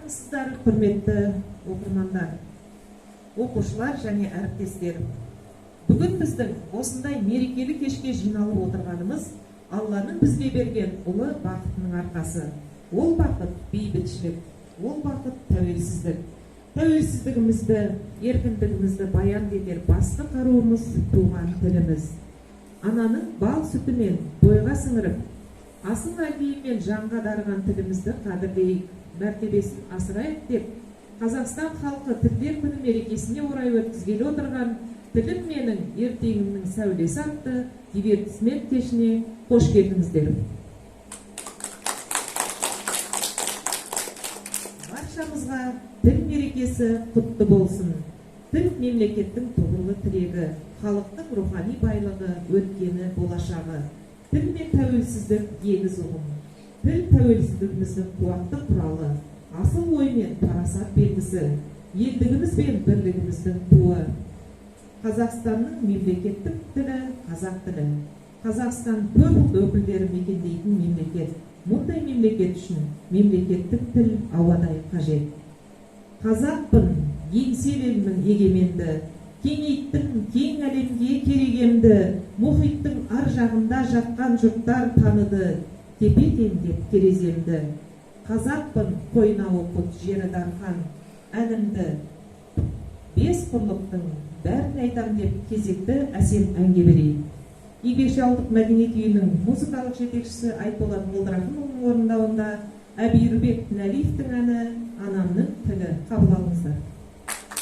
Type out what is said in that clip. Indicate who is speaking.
Speaker 1: Армысыздар, құрметті оқырмандар, оқушылар және әріптестер. Бүгін біздің осындай мерекелі кешке жиналып отырғанымыз Алланың бізге берген ұлы бақытының арқасы. Ол бақыт бейбітшілік, ол бақыт тәуелсіздік. Тәуелсіздігімізді, еркіндігімізді баян етер басты қаруымыз туған тіліміз. Ананың бал сүтімен бойға сіңіріп, асыл әлдейімен жанға дарыған тілімізді қадірлейік, мәртебесін асырайық деп, Қазақстан халқы тілдер күні мерекесіне орай өткізгелі отырған "Тілім менің, ертеңімнің сәулесі" атты дивертисмент кешіне қош келдіңіздер. Баршамызға тіл мерекесі құтты болсын. Тіл мемлекеттің тұғырлы тірегі, халықтың рухани байлығы, өткені, болашағы. Тіл мен тәуелсіздік егіз ұғым. Тіл тәуелсіздігіміздің қуатты құралы, асыл ой мен парасат белгісі, елдігіміз бен бірлігіміздің туы. Қазақстанның мемлекеттік тілі қазақ тілі. Қазақстан көп ұлт өкілдері мекендейтін мемлекет. Мұндай мемлекет үшін мемлекеттік тіл ауадай қажет. Қазақпын, еңсел елмін егеменді, кеңейттім кең әлемге керегемді, мұхиттың ар жағында жатқан жұрттар таныды, тепе-теңдеп тереземді. Қазақпын, қойнауы құт жері дархан, әнімді бес құрлықтың бәрін айтам деп кезекті әсем әнге берейік. Еңбекші мәдениет үйінің музыкалық жетекшісі Айтболат Молдырахымұлының орындауында Әбиірбек Нәлиевтің әні "Анамның тілі" қабыл алыңыздар.